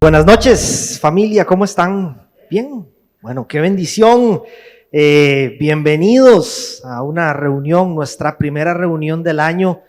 Buenas noches, familia, ¿cómo están? ¿Bien? Bueno, qué bendición. Bienvenidos a una reunión, nuestra primera reunión del año,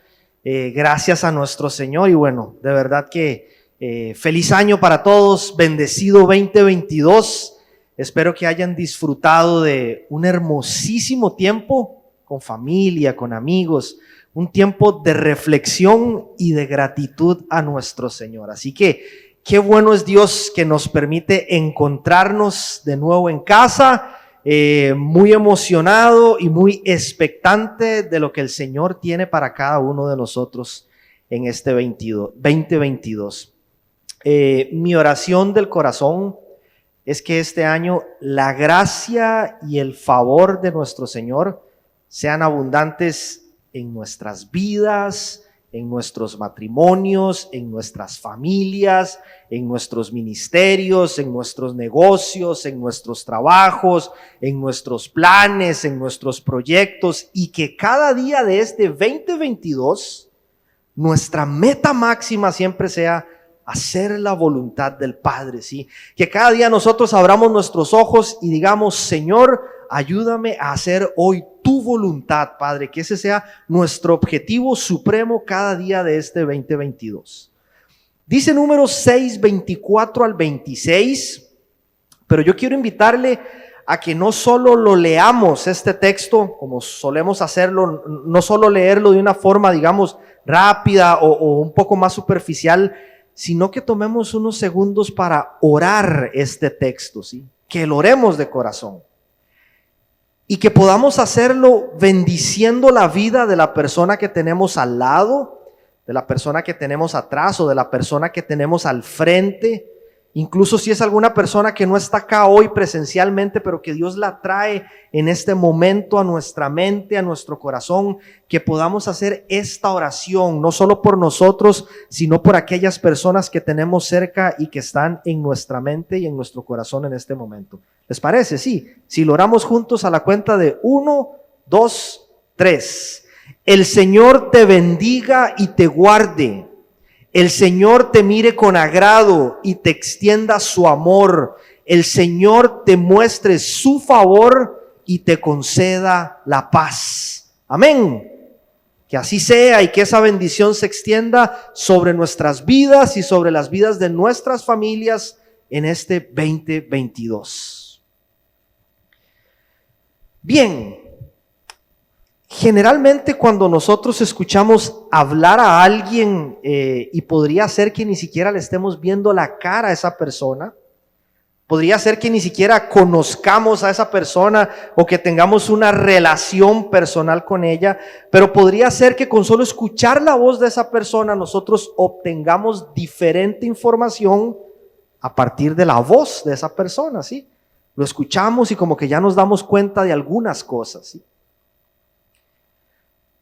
gracias a nuestro Señor. Y bueno, de verdad que feliz año para todos, bendecido 2022. Espero que hayan disfrutado de un hermosísimo tiempo con familia, con amigos, un tiempo de reflexión y de gratitud a nuestro Señor. Así que qué bueno es Dios que nos permite encontrarnos de nuevo en casa, muy emocionado y muy expectante de lo que el Señor tiene para cada uno de nosotros en este 2022. Mi oración del corazón es que este año la gracia y el favor de nuestro Señor sean abundantes en nuestras vidas, en nuestros matrimonios, en nuestras familias, en nuestros ministerios, en nuestros negocios, en nuestros trabajos, en nuestros planes, en nuestros proyectos, y que cada día de este 2022 nuestra meta máxima siempre sea hacer la voluntad del Padre, ¿sí? Que cada día nosotros abramos nuestros ojos y digamos: Señor, ayúdame a hacer hoy tu voluntad, Padre, que ese sea nuestro objetivo supremo cada día de este 2022. Dice Números 6, 24 al 26, pero yo quiero invitarle a que no solo lo leamos este texto como solemos hacerlo, no solo leerlo de una forma, digamos, rápida o un poco más superficial, sino que tomemos unos segundos para orar este texto, ¿sí? Que lo oremos de corazón. Y que podamos hacerlo bendiciendo la vida de la persona que tenemos al lado, de la persona que tenemos atrás o de la persona que tenemos al frente. Incluso si es alguna persona que no está acá hoy presencialmente, pero que Dios la trae en este momento a nuestra mente, a nuestro corazón, que podamos hacer esta oración, no solo por nosotros, sino por aquellas personas que tenemos cerca y que están en nuestra mente y en nuestro corazón en este momento. ¿Les parece? Sí. Si lo oramos juntos a la cuenta de 1, 2, 3. El Señor te bendiga y te guarde. El Señor te mire con agrado y te extienda su amor. El Señor te muestre su favor y te conceda la paz. Amén. Que así sea y que esa bendición se extienda sobre nuestras vidas y sobre las vidas de nuestras familias en este 2022. Bien. Generalmente cuando nosotros escuchamos hablar a alguien, y podría ser que ni siquiera le estemos viendo la cara a esa persona, podría ser que ni siquiera conozcamos a esa persona o que tengamos una relación personal con ella, pero podría ser que con solo escuchar la voz de esa persona nosotros obtengamos diferente información a partir de la voz de esa persona, ¿sí? Lo escuchamos y como que ya nos damos cuenta de algunas cosas, ¿sí?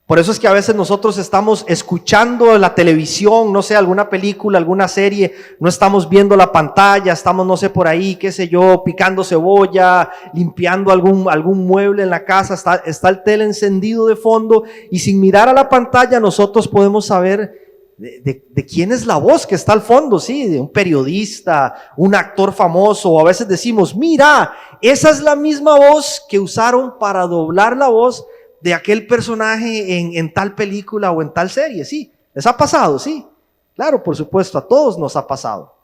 Por eso es que a veces nosotros estamos escuchando la televisión, no sé, alguna película, alguna serie, no estamos viendo la pantalla, estamos, no sé, por ahí, qué sé yo, picando cebolla, limpiando algún mueble en la casa, está el tele encendido de fondo, y sin mirar a la pantalla nosotros podemos saber de quién es la voz que está al fondo, sí, de un periodista, un actor famoso, o a veces decimos: mira, esa es la misma voz que usaron para doblar la voz de aquel personaje en tal película o en tal serie. Sí, ¿les ha pasado? Sí, claro, por supuesto, a todos nos ha pasado.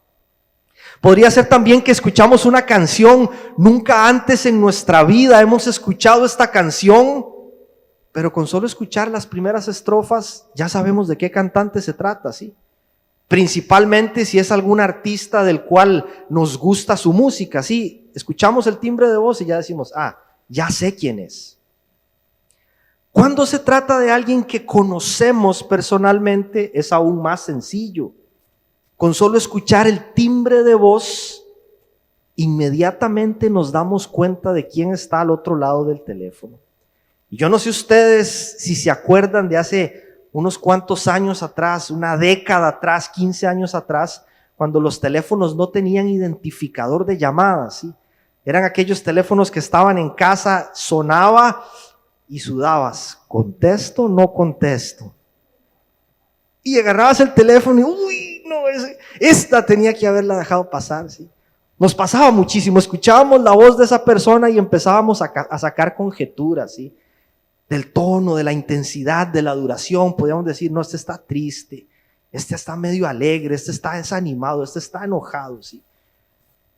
Podría ser también que escuchamos una canción, nunca antes en nuestra vida hemos escuchado esta canción, pero con solo escuchar las primeras estrofas ya sabemos de qué cantante se trata, ¿sí? Principalmente si es algún artista del cual nos gusta su música, ¿sí? Escuchamos el timbre de voz y ya decimos: ah, ya sé quién es. Cuando se trata de alguien que conocemos personalmente, es aún más sencillo. Con solo escuchar el timbre de voz, inmediatamente nos damos cuenta de quién está al otro lado del teléfono. Y yo no sé ustedes si se acuerdan de hace unos cuantos años atrás, una década atrás, 15 años atrás, cuando los teléfonos no tenían identificador de llamadas, ¿sí? Eran aquellos teléfonos que estaban en casa, sonaba y sudabas: contesto, no contesto. Y agarrabas el teléfono y no, esta tenía que haberla dejado pasar, ¿sí? Nos pasaba muchísimo, escuchábamos la voz de esa persona y empezábamos a sacar conjeturas, ¿sí? Del tono, de la intensidad, de la duración. Podíamos decir, no, este está triste, este está medio alegre, este está desanimado, este está enojado, ¿sí?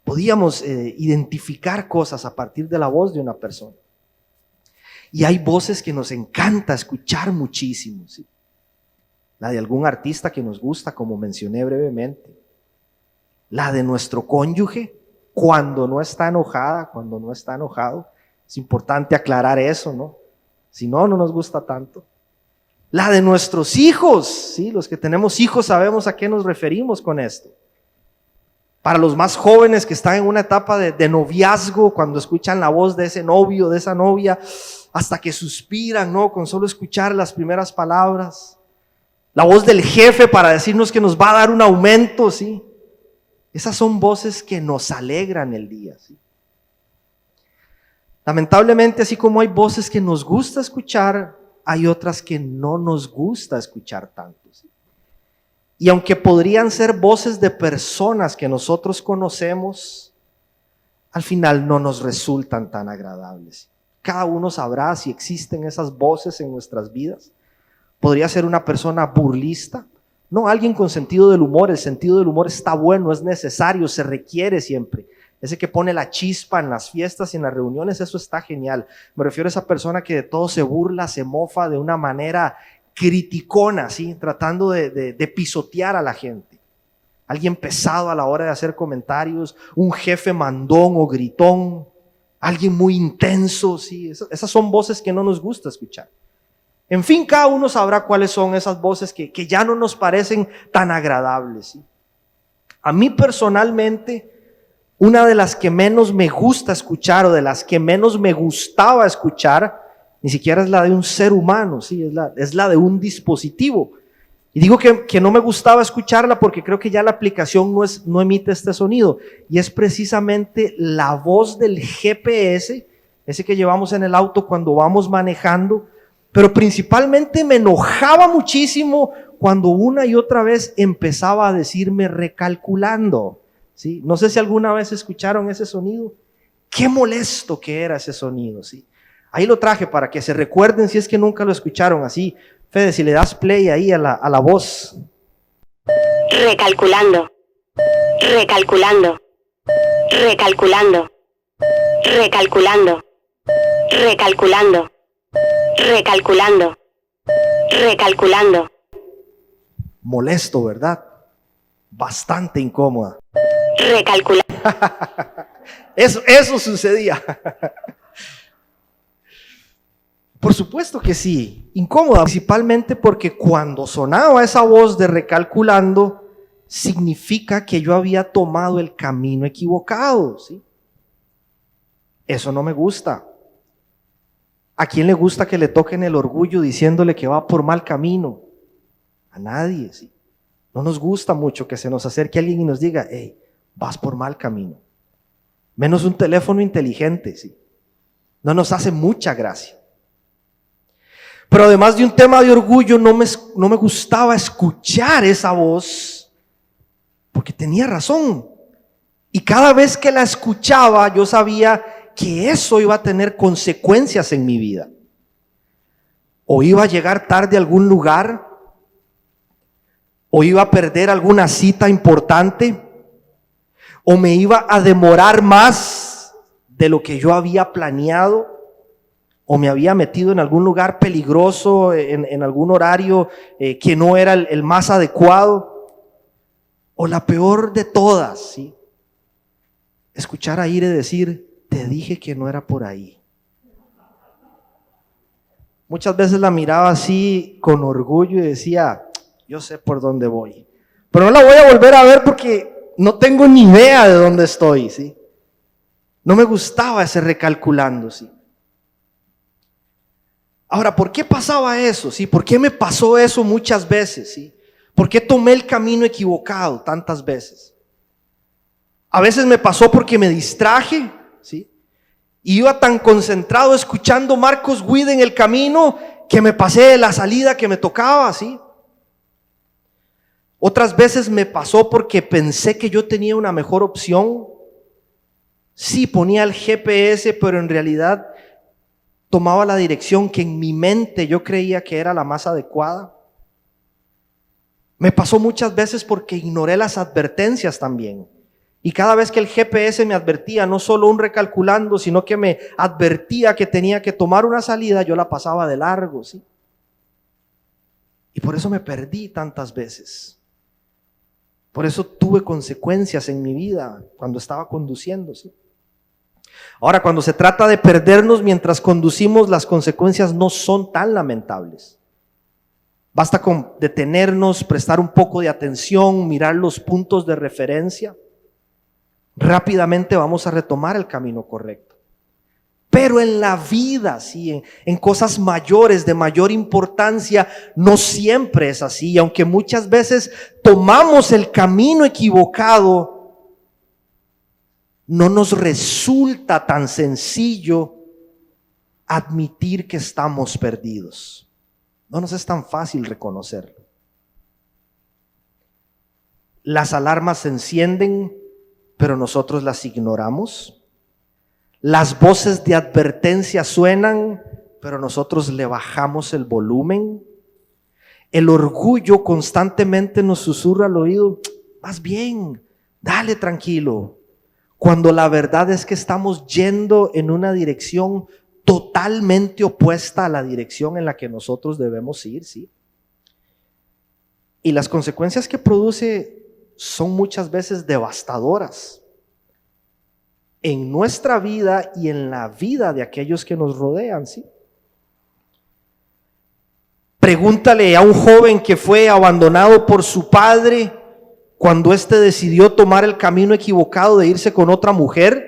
Podíamos identificar cosas a partir de la voz de una persona. Y hay voces que nos encanta escuchar muchísimo, ¿sí? La de algún artista que nos gusta, como mencioné brevemente. La de nuestro cónyuge, cuando no está enojada, cuando no está enojado. Es importante aclarar eso, ¿no? Si no, no nos gusta tanto. La de nuestros hijos, ¿sí? Los que tenemos hijos sabemos a qué nos referimos con esto. Para los más jóvenes que están en una etapa de noviazgo, cuando escuchan la voz de ese novio, de esa novia, hasta que suspiran, ¿no? Con solo escuchar las primeras palabras. La voz del jefe para decirnos que nos va a dar un aumento, ¿sí? Esas son voces que nos alegran el día, ¿sí? Lamentablemente, así como hay voces que nos gusta escuchar, hay otras que no nos gusta escuchar tanto, ¿sí? Y aunque podrían ser voces de personas que nosotros conocemos, al final no nos resultan tan agradables. Cada uno sabrá si existen esas voces en nuestras vidas. Podría ser una persona burlista, no alguien con sentido del humor. El sentido del humor está bueno, es necesario, se requiere siempre. Ese que pone la chispa en las fiestas y en las reuniones, eso está genial. Me refiero a esa persona que de todo se burla, se mofa de una manera criticona, ¿sí? Tratando de pisotear a la gente. Alguien pesado a la hora de hacer comentarios, un jefe mandón o gritón, alguien muy intenso, ¿sí? Esas son voces que no nos gusta escuchar. En fin, cada uno sabrá cuáles son esas voces que ya no nos parecen tan agradables, ¿sí? A mí personalmente, una de las que menos me gusta escuchar o de las que menos me gustaba escuchar, ni siquiera es la de un ser humano, ¿sí? Es la de un dispositivo. Y digo que no me gustaba escucharla porque creo que ya la aplicación no emite este sonido. Y es precisamente la voz del GPS, ese que llevamos en el auto cuando vamos manejando. Pero principalmente me enojaba muchísimo cuando una y otra vez empezaba a decirme recalculando, ¿sí? No sé si alguna vez escucharon ese sonido. Qué molesto que era ese sonido, ¿sí? Ahí lo traje para que se recuerden si es que nunca lo escucharon así. Fede, si le das play ahí a la voz. Recalculando, recalculando, recalculando, recalculando, recalculando, recalculando, recalculando. Molesto, ¿verdad? Bastante incómoda. Recalculando. Eso sucedía. Por supuesto que sí, incómoda, principalmente porque cuando sonaba esa voz de recalculando, significa que yo había tomado el camino equivocado, ¿sí? Eso no me gusta. ¿A quién le gusta que le toquen el orgullo diciéndole que va por mal camino? A nadie, ¿sí? No nos gusta mucho que se nos acerque alguien y nos diga, hey, vas por mal camino. Menos un teléfono inteligente, ¿sí? No nos hace mucha gracia. Pero además de un tema de orgullo, no me gustaba escuchar esa voz, porque tenía razón. Y cada vez que la escuchaba, yo sabía que eso iba a tener consecuencias en mi vida. O iba a llegar tarde a algún lugar, o iba a perder alguna cita importante, o me iba a demorar más de lo que yo había planeado, o me había metido en algún lugar peligroso, en algún horario que no era el más adecuado, o la peor de todas, ¿sí? Escuchar a Ire decir, te dije que no era por ahí. Muchas veces la miraba así con orgullo y decía, yo sé por dónde voy, pero no la voy a volver a ver porque no tengo ni idea de dónde estoy, ¿sí? No me gustaba ese recalculando, ¿sí? Ahora, ¿por qué pasaba eso? ¿Sí? ¿Por qué me pasó eso muchas veces? ¿Sí? ¿Por qué tomé el camino equivocado tantas veces? A veces me pasó porque me distraje, ¿sí? Y iba tan concentrado escuchando Marcos Witt en el camino que me pasé de la salida que me tocaba, ¿sí? Otras veces me pasó porque pensé que yo tenía una mejor opción. Sí, ponía el GPS, pero en realidad tomaba la dirección que en mi mente yo creía que era la más adecuada. Me pasó muchas veces porque ignoré las advertencias también. Y cada vez que el GPS me advertía, no solo un recalculando, sino que me advertía que tenía que tomar una salida, yo la pasaba de largo, ¿sí? Y por eso me perdí tantas veces. Por eso tuve consecuencias en mi vida cuando estaba conduciendo, ¿sí? Ahora, cuando se trata de perdernos mientras conducimos, las consecuencias no son tan lamentables. Basta con detenernos, prestar un poco de atención, mirar los puntos de referencia. Rápidamente vamos a retomar el camino correcto. Pero en la vida, sí, en cosas mayores, de mayor importancia, no siempre es así. Aunque muchas veces tomamos el camino equivocado, no nos resulta tan sencillo admitir que estamos perdidos. No nos es tan fácil reconocerlo. Las alarmas se encienden, pero nosotros las ignoramos. Las voces de advertencia suenan, pero nosotros le bajamos el volumen. El orgullo constantemente nos susurra al oído: vas bien, dale tranquilo. Cuando la verdad es que estamos yendo en una dirección totalmente opuesta a la dirección en la que nosotros debemos ir, ¿sí? Y las consecuencias que produce son muchas veces devastadoras en nuestra vida y en la vida de aquellos que nos rodean, ¿sí? Pregúntale a un joven que fue abandonado por su padre cuando éste decidió tomar el camino equivocado de irse con otra mujer.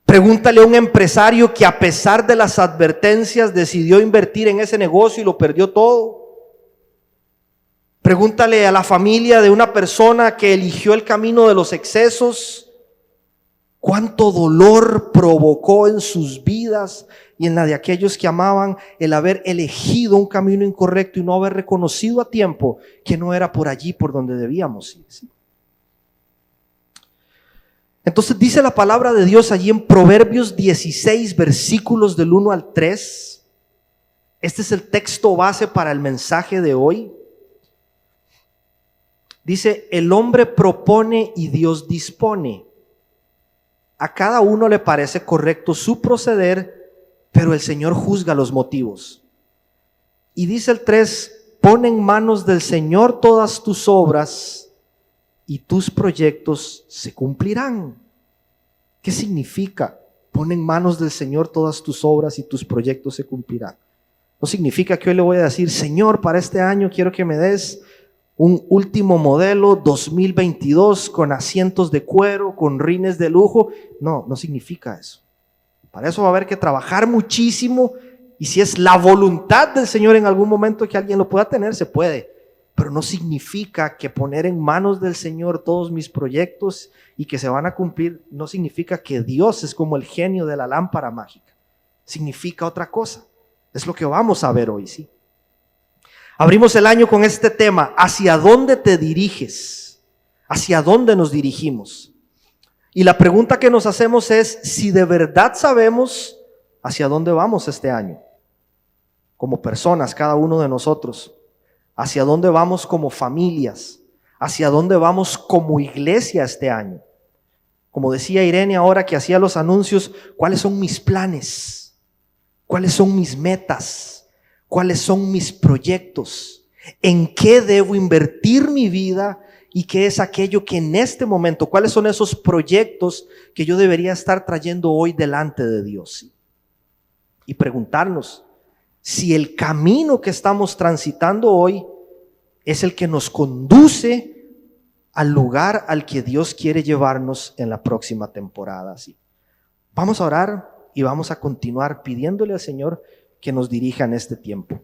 Pregúntale a un empresario que a pesar de las advertencias decidió invertir en ese negocio y lo perdió todo. Pregúntale a la familia de una persona que eligió el camino de los excesos. Cuánto dolor provocó en sus vidas y en la de aquellos que amaban el haber elegido un camino incorrecto y no haber reconocido a tiempo que no era por allí por donde debíamos ir, ¿sí? Entonces dice la palabra de Dios allí en Proverbios 16, versículos del 1 al 3. Este es el texto base para el mensaje de hoy. Dice: el hombre propone y Dios dispone. A cada uno le parece correcto su proceder, pero el Señor juzga los motivos. Y dice el 3: pon en manos del Señor todas tus obras y tus proyectos se cumplirán. ¿Qué significa? Pon en manos del Señor todas tus obras y tus proyectos se cumplirán. No significa que hoy le voy a decir: Señor, para este año quiero que me des un último modelo 2022 con asientos de cuero, con rines de lujo. No, no significa eso. Para eso va a haber que trabajar muchísimo, y si es la voluntad del Señor en algún momento que alguien lo pueda tener, se puede. Pero no significa que poner en manos del Señor todos mis proyectos y que se van a cumplir, no significa que Dios es como el genio de la lámpara mágica. Significa otra cosa. Es lo que vamos a ver hoy, ¿sí? Abrimos el año con este tema: ¿hacia dónde te diriges? ¿Hacia dónde nos dirigimos? Y la pregunta que nos hacemos es si de verdad sabemos hacia dónde vamos este año. Como personas, cada uno de nosotros. ¿Hacia dónde vamos como familias? ¿Hacia dónde vamos como iglesia este año? Como decía Irene ahora que hacía los anuncios, ¿cuáles son mis planes? ¿Cuáles son mis metas? ¿Cuáles son mis proyectos? ¿En qué debo invertir mi vida? ¿Y qué es aquello que en este momento, cuáles son esos proyectos que yo debería estar trayendo hoy delante de Dios? Y preguntarnos si el camino que estamos transitando hoy es el que nos conduce al lugar al que Dios quiere llevarnos en la próxima temporada. ¿Sí? Vamos a orar y vamos a continuar pidiéndole al Señor que nos dirija en este tiempo.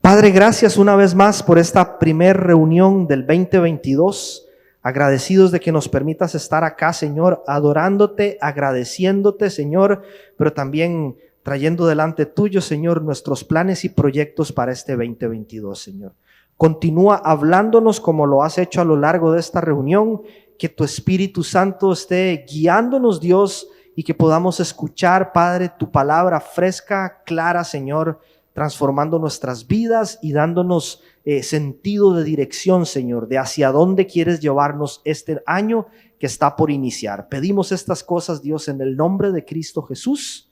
Padre, gracias una vez más por esta primer reunión del 2022. Agradecidos de que nos permitas estar acá, Señor, adorándote, agradeciéndote, Señor, pero también trayendo delante tuyo, Señor, nuestros planes y proyectos para este 2022, Señor. Continúa hablándonos como lo has hecho a lo largo de esta reunión. Que tu Espíritu Santo esté guiándonos, Dios, y que podamos escuchar, Padre, tu palabra fresca, clara, Señor, transformando nuestras vidas y dándonos sentido de dirección, Señor, de hacia dónde quieres llevarnos este año que está por iniciar. Pedimos estas cosas, Dios, en el nombre de Cristo Jesús.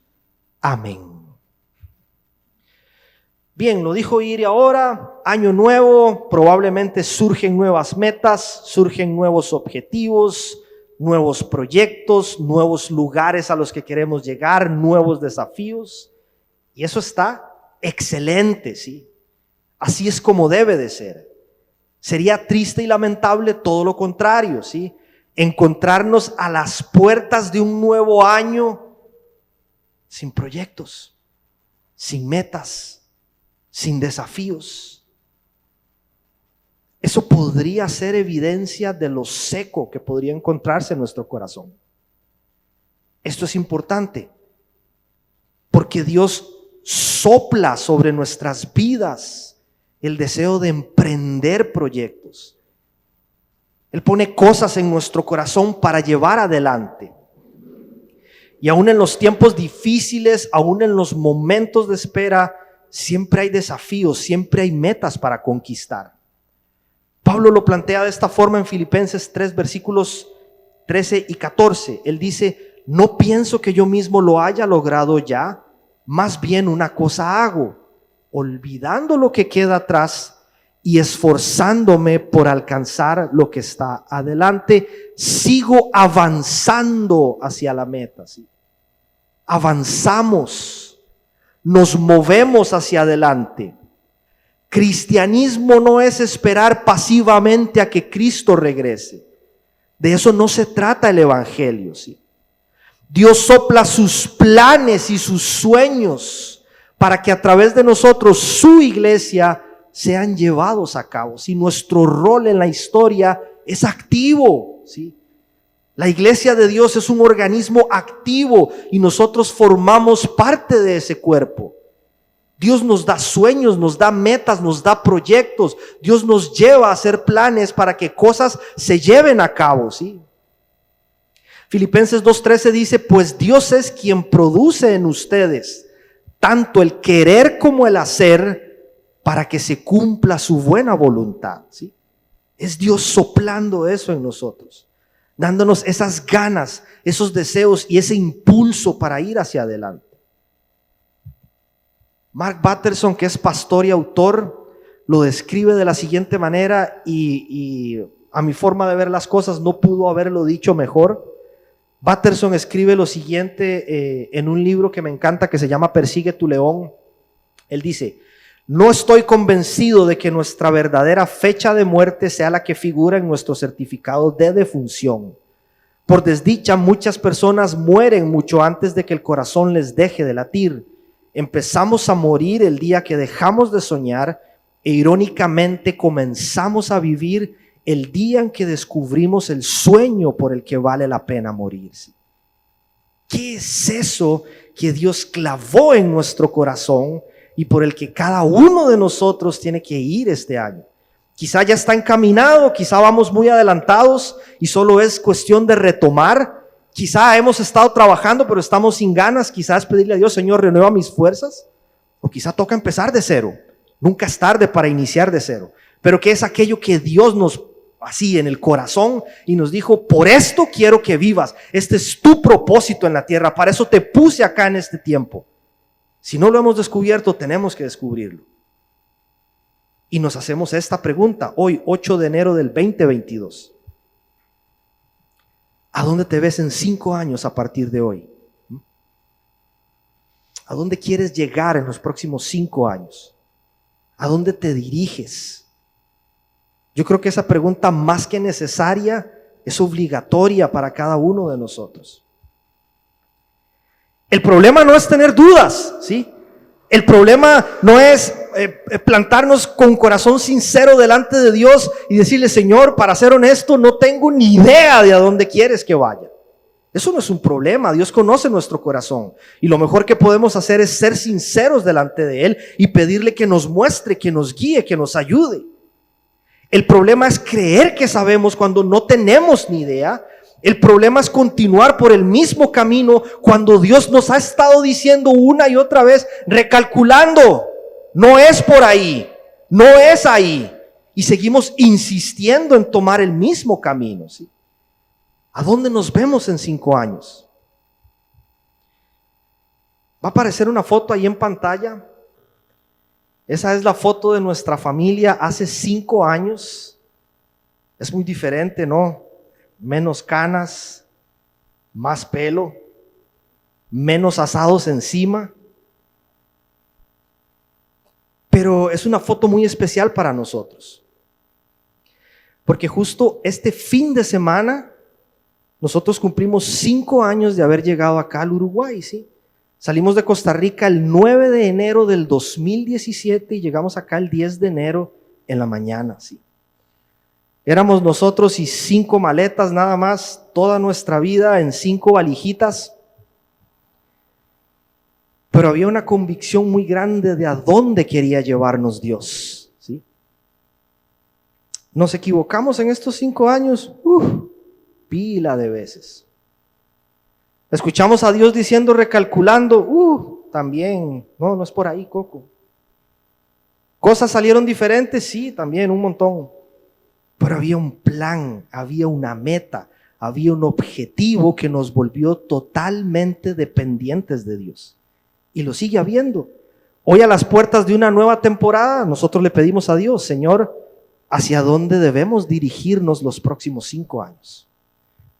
Amén. Bien, lo dijo Iri ahora, año nuevo, probablemente surgen nuevas metas, surgen nuevos objetivos, nuevos proyectos, nuevos lugares a los que queremos llegar, nuevos desafíos. Y eso está excelente, ¿sí? Así es como debe de ser. Sería triste y lamentable todo lo contrario, ¿sí? Encontrarnos a las puertas de un nuevo año sin proyectos, sin metas, sin desafíos. Eso podría ser evidencia de lo seco que podría encontrarse en nuestro corazón. Esto es importante porque Dios sopla sobre nuestras vidas el deseo de emprender proyectos. Él pone cosas en nuestro corazón para llevar adelante. Y aún en los tiempos difíciles, aún en los momentos de espera, siempre hay desafíos, siempre hay metas para conquistar. Pablo lo plantea de esta forma en Filipenses 3, versículos 13 y 14. Él dice: no pienso que yo mismo lo haya logrado ya, más bien una cosa hago, olvidando lo que queda atrás y esforzándome por alcanzar lo que está adelante, sigo avanzando hacia la meta, ¿sí? Avanzamos. Nos movemos hacia adelante. Cristianismo no es esperar pasivamente a que Cristo regrese. De eso no se trata el evangelio, ¿sí? Dios sopla sus planes y sus sueños para que a través de nosotros, su iglesia, sean llevados a cabo. Si nuestro rol en la historia es activo, ¿sí? La iglesia de Dios es un organismo activo y nosotros formamos parte de ese cuerpo. Dios nos da sueños, nos da metas, nos da proyectos. Dios nos lleva a hacer planes para que cosas se lleven a cabo, ¿sí? Filipenses 2:13 dice: pues Dios es quien produce en ustedes tanto el querer como el hacer para que se cumpla su buena voluntad, ¿sí? Es Dios soplando eso en nosotros, dándonos esas ganas, esos deseos y ese impulso para ir hacia adelante. Mark Batterson, que es pastor y autor, lo describe de la siguiente manera y a mi forma de ver las cosas no pudo haberlo dicho mejor. Batterson escribe lo siguiente en un libro que me encanta que se llama Persigue tu león. Él dice: no estoy convencido de que nuestra verdadera fecha de muerte sea la que figura en nuestro certificado de defunción. Por desdicha, muchas personas mueren mucho antes de que el corazón les deje de latir. Empezamos a morir el día que dejamos de soñar e irónicamente comenzamos a vivir el día en que descubrimos el sueño por el que vale la pena morir. ¿Qué es eso que Dios clavó en nuestro corazón y por el que cada uno de nosotros tiene que ir este año? Quizá ya está encaminado, quizá vamos muy adelantados y solo es cuestión de retomar. Quizá hemos estado trabajando pero estamos sin ganas. Quizás pedirle a Dios: Señor, renueva mis fuerzas. O quizá toca empezar de cero. Nunca es tarde para iniciar de cero. Pero ¿qué es aquello que Dios nos así en el corazón y nos dijo: por esto quiero que vivas? Este es tu propósito en la tierra, para eso te puse acá en este tiempo. Si no lo hemos descubierto, tenemos que descubrirlo. Y nos hacemos esta pregunta hoy, 8 de enero del 2022. ¿A dónde te ves en 5 años a partir de hoy? ¿A dónde quieres llegar en los próximos 5 años? ¿A dónde te diriges? Yo creo que esa pregunta, más que necesaria, es obligatoria para cada uno de nosotros. El problema no es tener dudas, ¿sí? El problema no es plantarnos con corazón sincero delante de Dios y decirle: Señor, para ser honesto, no tengo ni idea de a dónde quieres que vaya. Eso no es un problema. Dios conoce nuestro corazón y lo mejor que podemos hacer es ser sinceros delante de Él y pedirle que nos muestre, que nos guíe, que nos ayude. El problema es creer que sabemos cuando no tenemos ni idea. El problema es continuar por el mismo camino cuando Dios nos ha estado diciendo una y otra vez, recalculando, no es por ahí, no es ahí. Y seguimos insistiendo en tomar el mismo camino, ¿sí? ¿A dónde nos vemos en 5 años? Va a aparecer una foto ahí en pantalla. Esa es la foto de nuestra familia hace 5 años. Es muy diferente, ¿no? Menos canas, más pelo, menos asados encima. Pero es una foto muy especial para nosotros. Porque justo este fin de semana nosotros cumplimos 5 años de haber llegado acá al Uruguay, ¿sí? Salimos de Costa Rica el 9 de enero del 2017 y llegamos acá el 10 de enero en la mañana, ¿sí? Éramos nosotros y 5 maletas nada más, toda nuestra vida en 5 valijitas. Pero había una convicción muy grande de a dónde quería llevarnos Dios, ¿sí? Nos equivocamos en estos 5 años, pila de veces. Escuchamos a Dios diciendo, recalculando, también, no es por ahí, Coco. Cosas salieron diferentes, sí, también un montón. Pero había un plan, había una meta, había un objetivo que nos volvió totalmente dependientes de Dios. Y lo sigue habiendo. Hoy a las puertas de una nueva temporada, nosotros le pedimos a Dios, Señor, ¿hacia dónde debemos dirigirnos los próximos 5 años?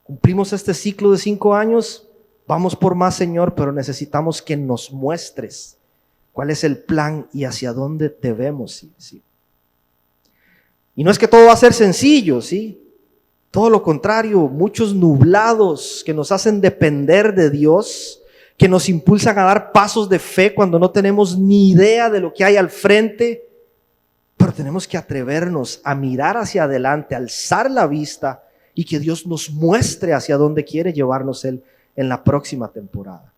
Cumplimos este ciclo de 5 años, vamos por más, Señor, pero necesitamos que nos muestres cuál es el plan y hacia dónde debemos ir, ¿sí? Y no es que todo va a ser sencillo, ¿sí? Todo lo contrario, muchos nublados que nos hacen depender de Dios, que nos impulsan a dar pasos de fe cuando no tenemos ni idea de lo que hay al frente, pero tenemos que atrevernos a mirar hacia adelante, alzar la vista y que Dios nos muestre hacia dónde quiere llevarnos Él en la próxima temporada.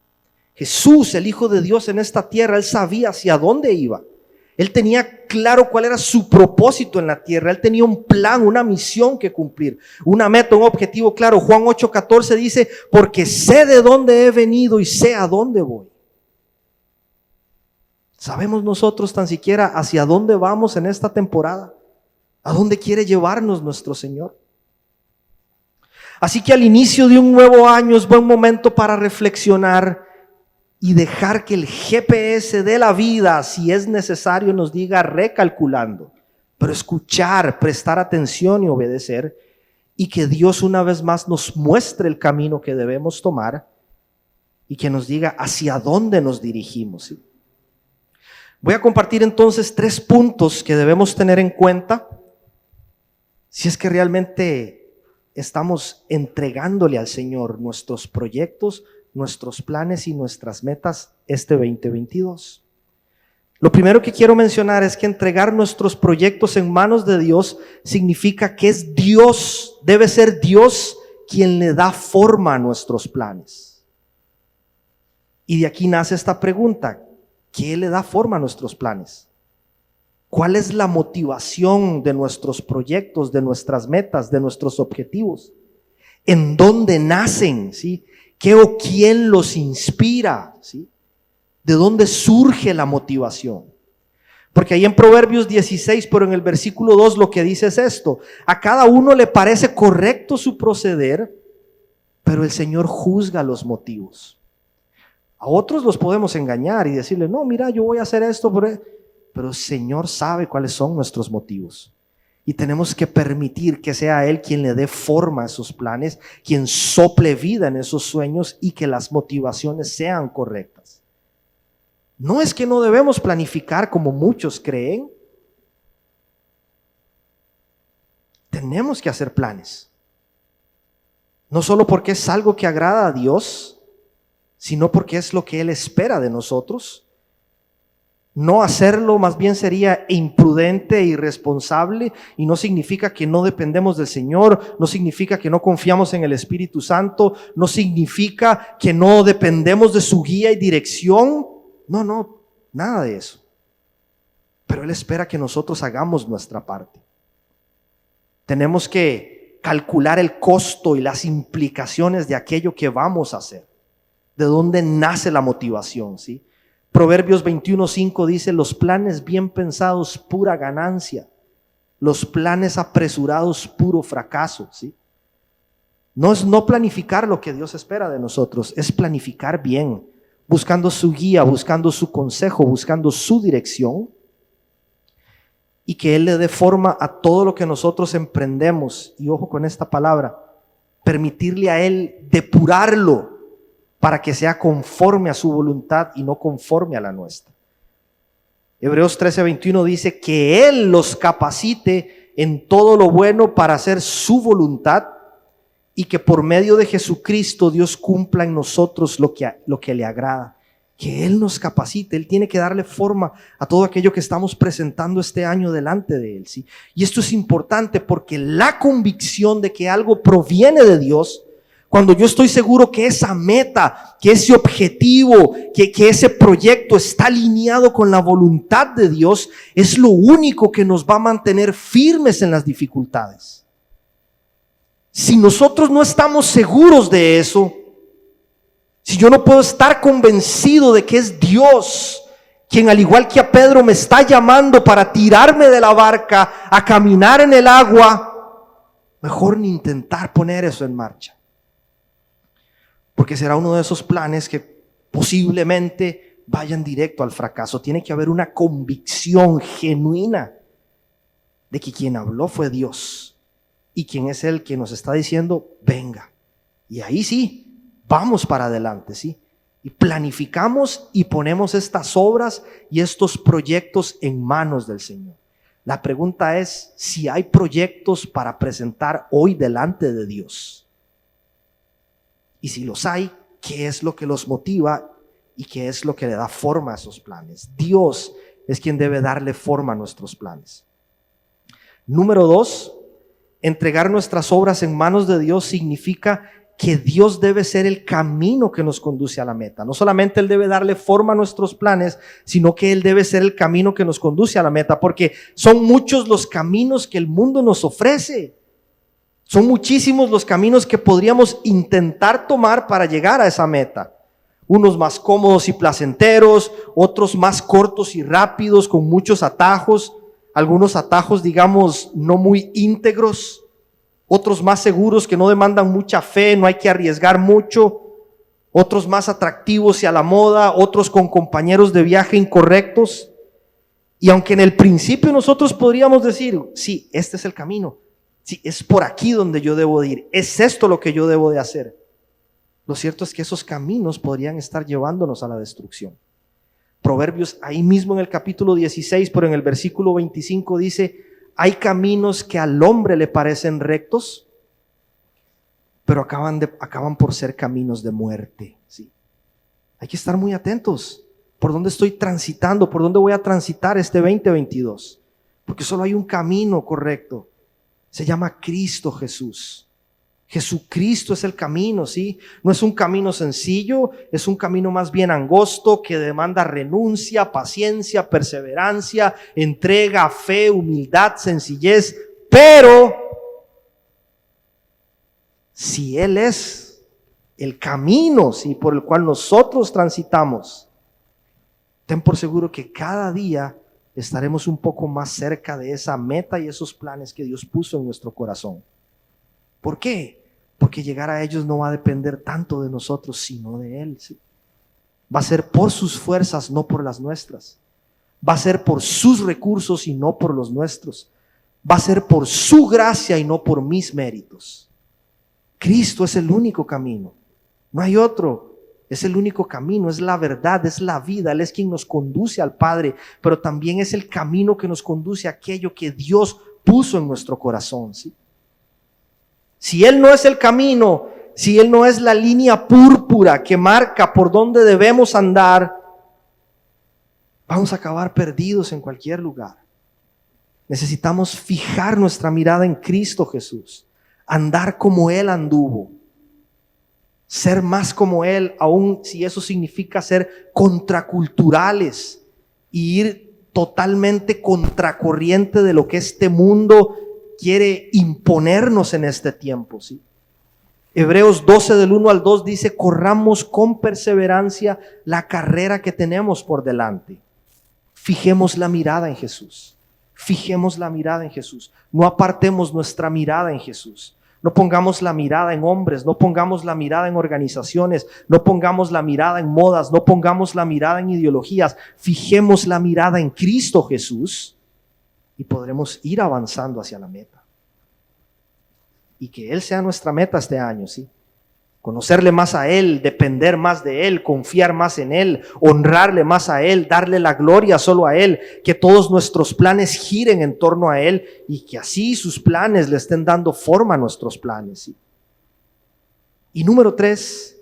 Jesús, el Hijo de Dios en esta tierra, Él sabía hacia dónde iba. Él tenía claro cuál era su propósito en la tierra. Él tenía un plan, una misión que cumplir, una meta, un objetivo claro. Juan 8:14 dice, porque sé de dónde he venido y sé a dónde voy. ¿Sabemos nosotros tan siquiera hacia dónde vamos en esta temporada? ¿A dónde quiere llevarnos nuestro Señor? Así que al inicio de un nuevo año es buen momento para reflexionar y dejar que el GPS de la vida, si es necesario, nos diga recalculando, pero escuchar, prestar atención y obedecer, y que Dios una vez más nos muestre el camino que debemos tomar y que nos diga hacia dónde nos dirigimos, ¿sí? Voy a compartir entonces 3 puntos que debemos tener en cuenta si es que realmente estamos entregándole al Señor nuestros proyectos, nuestros planes y nuestras metas este 2022. Lo primero que quiero mencionar es que entregar nuestros proyectos en manos de Dios significa que es Dios, debe ser Dios quien le da forma a nuestros planes. Y de aquí nace esta pregunta, ¿qué le da forma a nuestros planes? ¿Cuál es la motivación de nuestros proyectos, de nuestras metas, de nuestros objetivos? ¿En dónde nacen? ¿Sí? ¿Qué o quién los inspira? ¿Sí? ¿De dónde surge la motivación? Porque ahí en Proverbios 16, pero en el versículo 2 lo que dice es esto: a cada uno le parece correcto su proceder, pero el Señor juzga los motivos. A otros los podemos engañar y decirle, no, mira, yo voy a hacer esto, pero el Señor sabe cuáles son nuestros motivos. Y tenemos que permitir que sea Él quien le dé forma a esos planes, quien sople vida en esos sueños y que las motivaciones sean correctas. No es que no debemos planificar como muchos creen. Tenemos que hacer planes. No solo porque es algo que agrada a Dios, sino porque es lo que Él espera de nosotros. No hacerlo más bien sería imprudente e irresponsable, y no significa que no dependemos del Señor, no significa que no confiamos en el Espíritu Santo, no significa que no dependemos de su guía y dirección. No, nada de eso. Pero Él espera que nosotros hagamos nuestra parte. Tenemos que calcular el costo y las implicaciones de aquello que vamos a hacer. ¿De dónde nace la motivación? ¿Sí? Proverbios 21:5 dice: los planes bien pensados, pura ganancia. Los planes apresurados, puro fracaso. ¿Sí? No es no planificar lo que Dios espera de nosotros, es planificar bien, buscando su guía, buscando su consejo, buscando su dirección, y que Él le dé forma a todo lo que nosotros emprendemos. Y ojo con esta palabra, permitirle a Él depurarlo para que sea conforme a su voluntad y no conforme a la nuestra. Hebreos 13:21 dice que Él los capacite en todo lo bueno para hacer su voluntad, y que por medio de Jesucristo Dios cumpla en nosotros lo que le agrada. Que Él nos capacite. Él tiene que darle forma a todo aquello que estamos presentando este año delante de Él, ¿sí? Y esto es importante porque la convicción de que algo proviene de Dios, cuando yo estoy seguro que esa meta, que ese objetivo, que ese proyecto está alineado con la voluntad de Dios, es lo único que nos va a mantener firmes en las dificultades. Si nosotros no estamos seguros de eso, si yo no puedo estar convencido de que es Dios quien, al igual que a Pedro, me está llamando para tirarme de la barca a caminar en el agua, mejor ni intentar poner eso en marcha. Porque será uno de esos planes que posiblemente vayan directo al fracaso. Tiene que haber una convicción genuina de que quien habló fue Dios. Y quien es Él quien nos está diciendo, venga. Y ahí sí, vamos para adelante, ¿sí? Y planificamos y ponemos estas obras y estos proyectos en manos del Señor. La pregunta es si hay proyectos para presentar hoy delante de Dios. Y si los hay, ¿qué es lo que los motiva y qué es lo que le da forma a esos planes? Dios es quien debe darle forma a nuestros planes. Número 2, entregar nuestras obras en manos de Dios significa que Dios debe ser el camino que nos conduce a la meta. No solamente Él debe darle forma a nuestros planes, sino que Él debe ser el camino que nos conduce a la meta, porque son muchos los caminos que el mundo nos ofrece. Son muchísimos los caminos que podríamos intentar tomar para llegar a esa meta. Unos más cómodos y placenteros, otros más cortos y rápidos con muchos atajos. Algunos atajos, digamos, no muy íntegros, otros más seguros que no demandan mucha fe, no hay que arriesgar mucho, otros más atractivos y a la moda, otros con compañeros de viaje incorrectos. Y aunque en el principio nosotros podríamos decir, sí, este es el camino, sí, es por aquí donde yo debo de ir, es esto lo que yo debo de hacer. Lo cierto es que esos caminos podrían estar llevándonos a la destrucción. Proverbios, ahí mismo en el capítulo 16, pero en el versículo 25 dice: hay caminos que al hombre le parecen rectos, pero acaban por ser caminos de muerte. ¿Sí? Hay que estar muy atentos. ¿Por dónde estoy transitando? ¿Por dónde voy a transitar este 2022? Porque solo hay un camino correcto. Se llama Cristo Jesús. Jesucristo es el camino, ¿sí? No es un camino sencillo, es un camino más bien angosto que demanda renuncia, paciencia, perseverancia, entrega, fe, humildad, sencillez. Pero si Él es el camino, ¿sí?, por el cual nosotros transitamos, ten por seguro que cada día estaremos un poco más cerca de esa meta y esos planes que Dios puso en nuestro corazón. ¿Por qué? Porque llegar a ellos no va a depender tanto de nosotros, sino de Él, ¿sí? Va a ser por sus fuerzas, no por las nuestras. Va a ser por sus recursos y no por los nuestros. Va a ser por su gracia y no por mis méritos. Cristo es el único camino. No hay otro. Es el único camino, es la verdad, es la vida. Él es quien nos conduce al Padre, pero también es el camino que nos conduce a aquello que Dios puso en nuestro corazón, ¿sí? Si Él no es el camino, si Él no es la línea púrpura que marca por dónde debemos andar, vamos a acabar perdidos en cualquier lugar. Necesitamos fijar nuestra mirada en Cristo Jesús, andar como Él anduvo, ser más como Él, aun si eso significa ser contraculturales y ir totalmente contracorriente de lo que este mundo quiere imponernos en este tiempo, ¿sí? Hebreos 12 del 1 al 2 dice: corramos con perseverancia la carrera que tenemos por delante. Fijemos la mirada en Jesús. Fijemos la mirada en Jesús. No apartemos nuestra mirada en Jesús. No pongamos la mirada en hombres, no pongamos la mirada en organizaciones, no pongamos la mirada en modas, no pongamos la mirada en ideologías. Fijemos la mirada en Cristo Jesús y podremos ir avanzando hacia la meta. Y que Él sea nuestra meta este año, ¿sí? Conocerle más a Él, depender más de Él, confiar más en Él, honrarle más a Él, darle la gloria solo a Él, que todos nuestros planes giren en torno a Él y que así sus planes le estén dando forma a nuestros planes, ¿sí? Y número 3,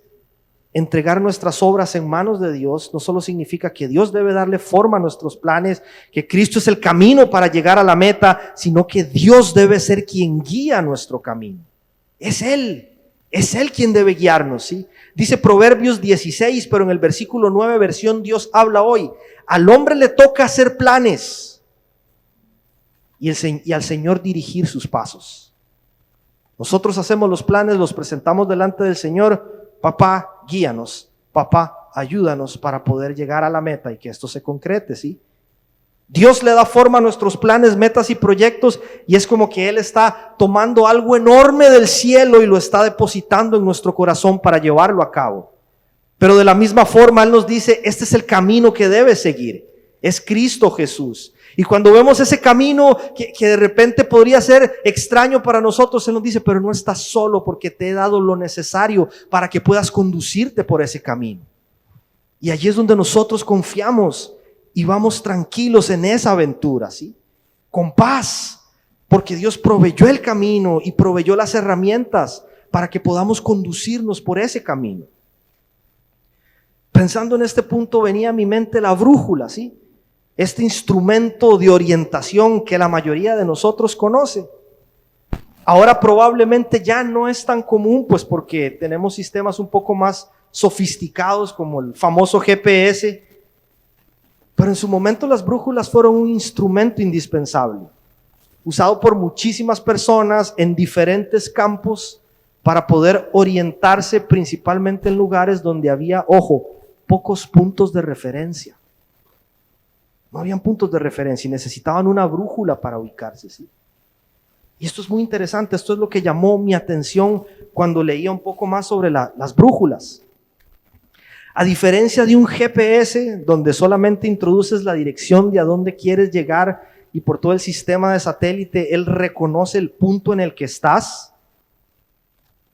entregar nuestras obras en manos de Dios no solo significa que Dios debe darle forma a nuestros planes, que Cristo es el camino para llegar a la meta, sino que Dios debe ser quien guía nuestro camino. Es Él quien debe guiarnos, ¿sí? Dice Proverbios 16, pero en el versículo 9, versión Dios habla hoy: al hombre le toca hacer planes y al Señor dirigir sus pasos. Nosotros hacemos los planes, los presentamos delante del Señor. Papá, guíanos. Papá, ayúdanos para poder llegar a la meta y que esto se concrete, ¿sí? Dios le da forma a nuestros planes, metas y proyectos, y es como que Él está tomando algo enorme del cielo y lo está depositando en nuestro corazón para llevarlo a cabo. Pero de la misma forma Él nos dice: este es el camino que debes seguir, es Cristo Jesús. Y cuando vemos ese camino que de repente podría ser extraño para nosotros, Él nos dice: pero no estás solo, porque te he dado lo necesario para que puedas conducirte por ese camino. Y allí es donde nosotros confiamos y vamos tranquilos en esa aventura, ¿sí? Con paz, porque Dios proveyó el camino y proveyó las herramientas para que podamos conducirnos por ese camino. Pensando en este punto, venía a mi mente la brújula, ¿sí? Este instrumento de orientación que la mayoría de nosotros conoce. Ahora probablemente ya no es tan común, pues porque tenemos sistemas un poco más sofisticados como el famoso GPS. Pero en su momento las brújulas fueron un instrumento indispensable, usado por muchísimas personas en diferentes campos para poder orientarse, principalmente en lugares donde había, ojo, pocos puntos de referencia. No habían puntos de referencia y necesitaban una brújula para ubicarse, ¿sí? Y esto es muy interesante, esto es lo que llamó mi atención cuando leía un poco más sobre las brújulas. A diferencia de un GPS, donde solamente introduces la dirección de a dónde quieres llegar y por todo el sistema de satélite Él reconoce el punto en el que estás,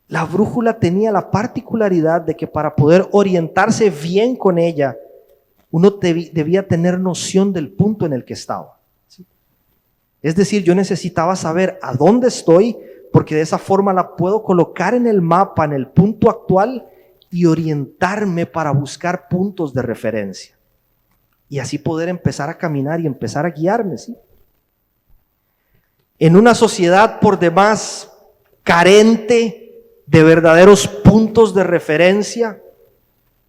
la brújula tenía la particularidad de que para poder orientarse bien con ella, uno debía tener noción del punto en el que estaba, ¿sí? Es decir, yo necesitaba saber a dónde estoy, porque de esa forma la puedo colocar en el mapa, en el punto actual, y orientarme para buscar puntos de referencia y así poder empezar a caminar y empezar a guiarme, ¿sí? En una sociedad por demás carente de verdaderos puntos de referencia,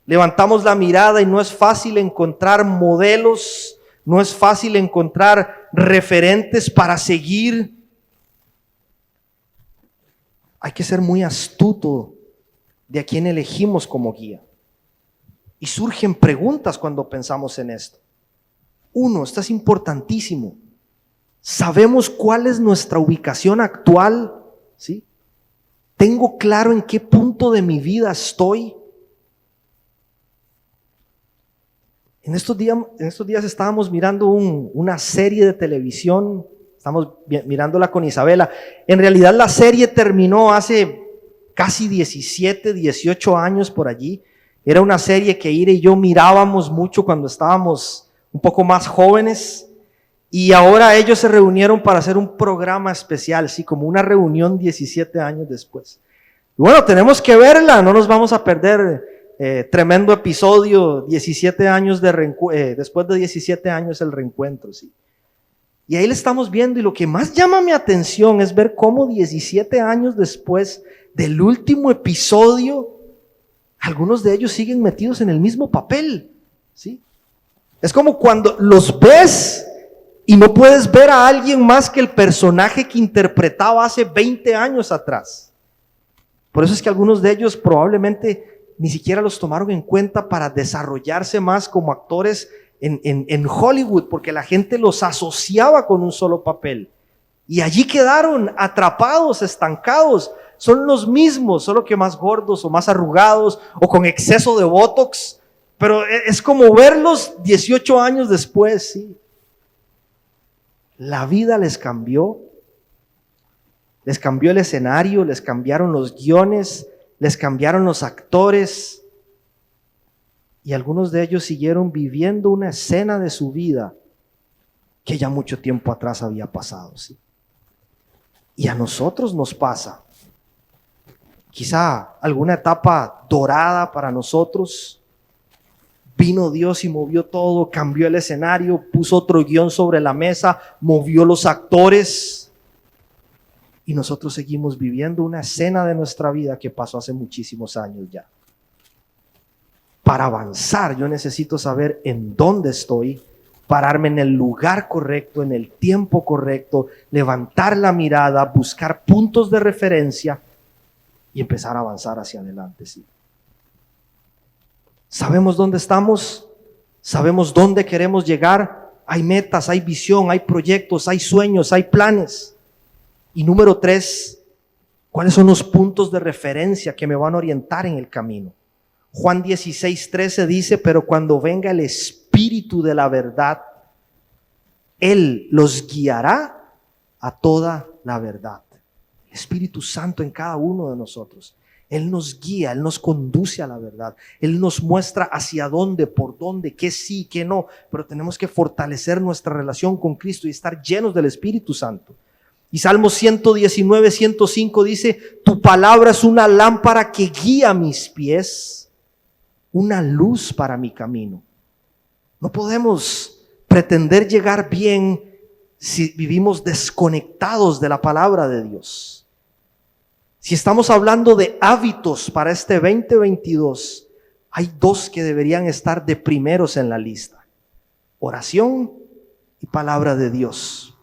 levantamos la mirada y no es fácil encontrar modelos, no es fácil encontrar referentes para seguir. Hay que ser muy astuto de a quién elegimos como guía. Y surgen preguntas cuando pensamos en esto. Uno, esto es importantísimo. ¿Sabemos cuál es nuestra ubicación actual? ¿Sí? ¿Tengo claro en qué punto de mi vida estoy? En estos días estábamos mirando una serie de televisión. Estamos mirándola con Isabela. En realidad la serie terminó hace casi 17, 18 años por allí. Era una serie que Ira y yo mirábamos mucho cuando estábamos un poco más jóvenes. Y ahora ellos se reunieron para hacer un programa especial, sí, como una reunión 17 años después. Y bueno, tenemos que verla, no nos vamos a perder tremendo episodio, 17 años después de 17 años el reencuentro, sí. Y ahí le estamos viendo y lo que más llama mi atención es ver cómo 17 años después del último episodio, algunos de ellos siguen metidos en el mismo papel, ¿sí? Es como cuando los ves Y no puedes ver a alguien más que el personaje que interpretaba hace 20 años atrás. Por eso es que algunos de ellos probablemente ni siquiera los tomaron en cuenta para desarrollarse más como actores en Hollywood, porque la gente los asociaba con un solo papel. Y allí quedaron atrapados, estancados. Son los mismos, solo que más gordos o más arrugados o con exceso de botox. Pero es como verlos 18 años después, sí. La vida les cambió el escenario, les cambiaron los guiones, les cambiaron los actores, y algunos de ellos siguieron viviendo una escena de su vida que ya mucho tiempo atrás había pasado, ¿sí? Y a nosotros nos pasa, quizá alguna etapa dorada para nosotros. Vino Dios y movió todo, cambió el escenario, puso otro guión sobre la mesa, movió los actores. Y nosotros seguimos viviendo una escena de nuestra vida que pasó hace muchísimos años ya. Para avanzar, yo necesito saber en dónde estoy, pararme en el lugar correcto, en el tiempo correcto, levantar la mirada, buscar puntos de referencia y empezar a avanzar hacia adelante, sí. Sabemos dónde estamos, sabemos dónde queremos llegar, hay metas, hay visión, hay proyectos, hay sueños, hay planes. Y número 3, ¿cuáles son los puntos de referencia que me van a orientar en el camino? Juan 16:13 dice, pero cuando venga el Espíritu de la verdad, Él los guiará a toda la verdad. El Espíritu Santo en cada uno de nosotros. Él nos guía, Él nos conduce a la verdad. Él nos muestra hacia dónde, por dónde, qué sí, qué no. Pero tenemos que fortalecer nuestra relación con Cristo y estar llenos del Espíritu Santo. Y Salmo 119, 105 dice, tu palabra es una lámpara que guía mis pies, una luz para mi camino. No podemos pretender llegar bien si vivimos desconectados de la palabra de Dios. Si estamos hablando de hábitos para este 2022, hay 2 que deberían estar de primeros en la lista: oración y palabra de Dios.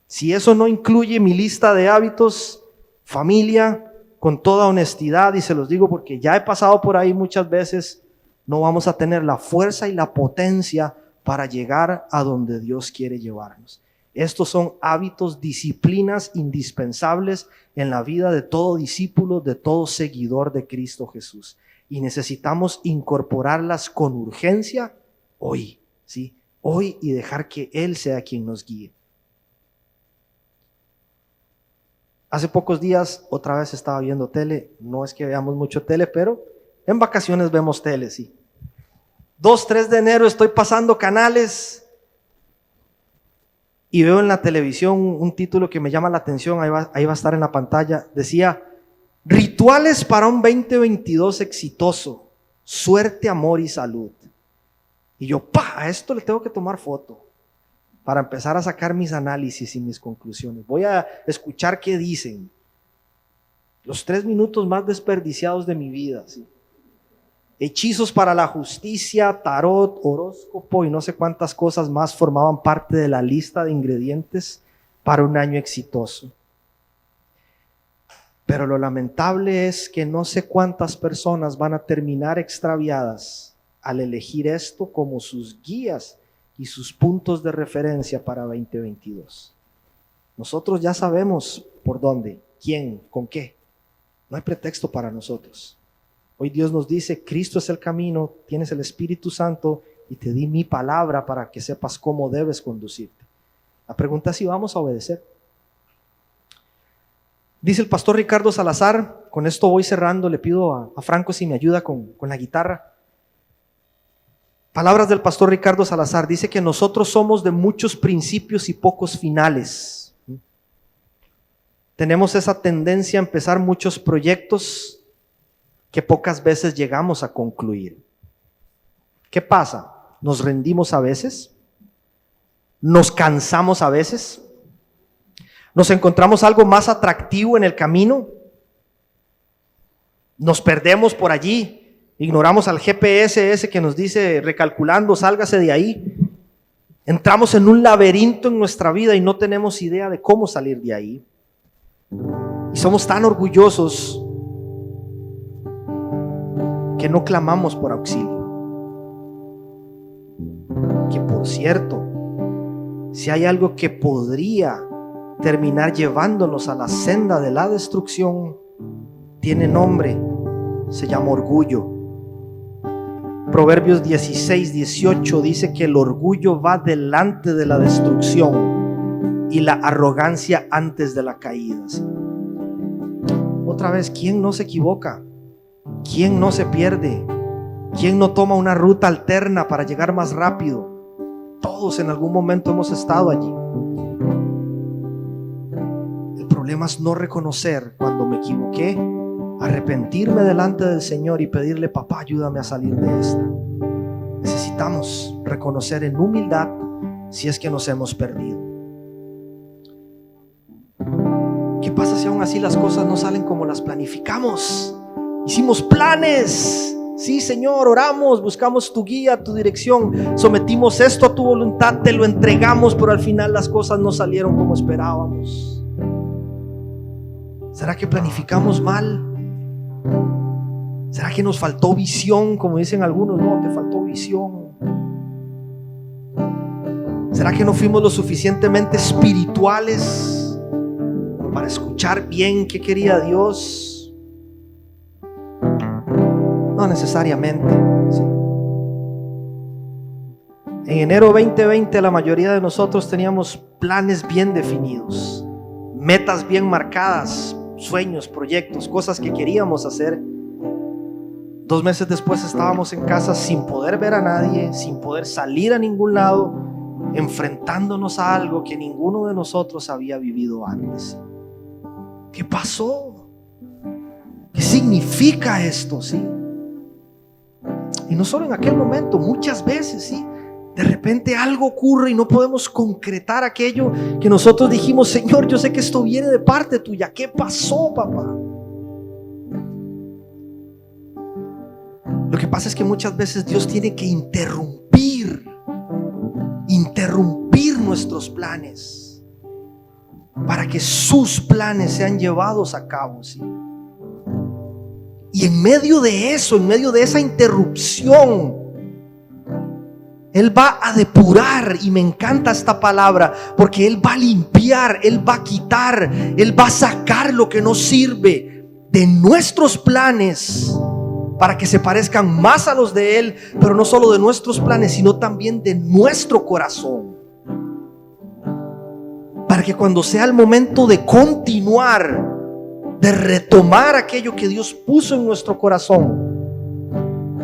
Si eso no incluye mi lista de hábitos, familia, con toda honestidad, y se los digo porque ya he pasado por ahí muchas veces, no vamos a tener la fuerza y la potencia para llegar a donde Dios quiere llevarnos. Estos son hábitos, disciplinas indispensables en la vida de todo discípulo, de todo seguidor de Cristo Jesús. Y necesitamos incorporarlas con urgencia hoy, ¿sí? Hoy, y dejar que Él sea quien nos guíe. Hace pocos días otra vez estaba viendo tele. No es que veamos mucho tele, pero en vacaciones vemos tele, sí. 2, 3 de enero estoy pasando canales y veo en la televisión un título que me llama la atención. Ahí va a estar en la pantalla. Decía, rituales para un 2022 exitoso, suerte, amor y salud. Y yo, a esto le tengo que tomar foto para empezar a sacar mis análisis y mis conclusiones. Voy a escuchar qué dicen. Los 3 minutos más desperdiciados de mi vida, ¿sí? Hechizos para la justicia, tarot, horóscopo y no sé cuántas cosas más formaban parte de la lista de ingredientes para un año exitoso. Pero lo lamentable es que no sé cuántas personas van a terminar extraviadas al elegir esto como sus guías y sus puntos de referencia para 2022. Nosotros ya sabemos por dónde, quién, con qué. No hay pretexto para nosotros. Hoy Dios nos dice, Cristo es el camino, tienes el Espíritu Santo y te di mi palabra para que sepas cómo debes conducirte. La pregunta es si vamos a obedecer. Dice el pastor Ricardo Salazar, con esto voy cerrando, le pido a Franco si me ayuda con la guitarra. Palabras del pastor Ricardo Salazar, dice que nosotros somos de muchos principios y pocos finales. Tenemos esa tendencia a empezar muchos proyectos que pocas veces llegamos a concluir. ¿Qué pasa? Nos rendimos a veces, nos cansamos a veces, nos encontramos algo más atractivo en el camino, nos perdemos por allí, ignoramos al GPS ese que nos dice recalculando, sálgase de ahí. Entramos en un laberinto en nuestra vida y no tenemos idea de cómo salir de ahí. Y somos tan orgullosos que no clamamos por auxilio. Que por cierto, si hay algo que podría terminar llevándonos a la senda de la destrucción, tiene nombre, se llama orgullo. Proverbios 16:18 dice que el orgullo va delante de la destrucción y la arrogancia antes de la caída. ¿Sí? Otra vez, ¿quién no se equivoca? ¿Quién no se pierde? ¿Quién no toma una ruta alterna para llegar más rápido? Todos en algún momento hemos estado allí. El problema es no reconocer cuando me equivoqué, arrepentirme delante del Señor y pedirle: papá, ayúdame a salir de esta. Necesitamos reconocer en humildad si es que nos hemos perdido. ¿Qué pasa si aún así las cosas no salen como las planificamos? Hicimos planes. Sí, Señor, oramos, buscamos tu guía, tu dirección, sometimos esto a tu voluntad, te lo entregamos, pero al final las cosas no salieron como esperábamos. ¿Será que planificamos mal? ¿Será que nos faltó visión? Como dicen algunos, no, te faltó visión. ¿Será que no fuimos lo suficientemente espirituales para escuchar bien qué quería Dios? No necesariamente, sí. En enero 2020 la mayoría de nosotros teníamos planes bien definidos, metas bien marcadas, sueños, proyectos, cosas que queríamos hacer. 2 meses después estábamos en casa sin poder ver a nadie, sin poder salir a ningún lado, enfrentándonos a algo que ninguno de nosotros había vivido antes. ¿Qué pasó? ¿Qué significa esto? ¿Sí? Y no solo en aquel momento, muchas veces, ¿sí? De repente algo ocurre y no podemos concretar aquello que nosotros dijimos: Señor, yo sé que esto viene de parte tuya. ¿Qué pasó, papá? Lo que pasa es que muchas veces Dios tiene que interrumpir nuestros planes para que sus planes sean llevados a cabo, ¿sí? Y en medio de eso, en medio de esa interrupción, Él va a depurar. Y me encanta esta palabra, porque Él va a limpiar, Él va a quitar, Él va a sacar lo que no sirve de nuestros planes para que se parezcan más a los de Él. Pero no solo de nuestros planes, sino también de nuestro corazón, para que cuando sea el momento de continuar, de retomar aquello que Dios puso en nuestro corazón,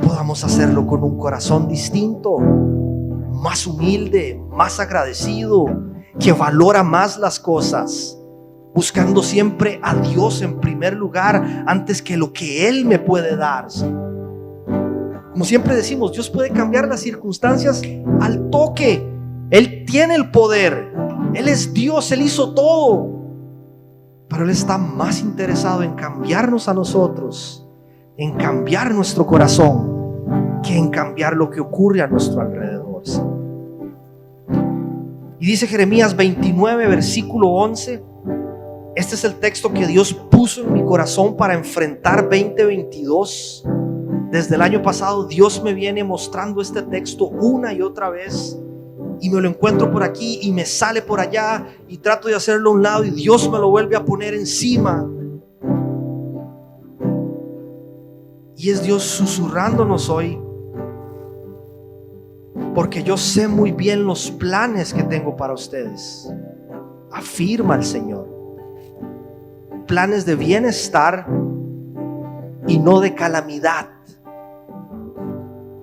podamos hacerlo con un corazón distinto, más humilde, más agradecido, que valora más las cosas, buscando siempre a Dios en primer lugar antes que lo que Él me puede dar. Como siempre decimos, Dios puede cambiar las circunstancias al toque. Él tiene el poder, Él es Dios, Él hizo todo. Pero Él está más interesado en cambiarnos a nosotros, en cambiar nuestro corazón, que en cambiar lo que ocurre a nuestro alrededor. Y dice Jeremías 29, versículo 11. Este es el texto que Dios puso en mi corazón para enfrentar 2022. Desde el año pasado Dios me viene mostrando este texto una y otra vez, y me lo encuentro por aquí y me sale por allá, y trato de hacerlo a un lado y Dios me lo vuelve a poner encima. Y es Dios susurrándonos hoy, porque yo sé muy bien los planes que tengo para ustedes, afirma el Señor. Planes de bienestar y no de calamidad,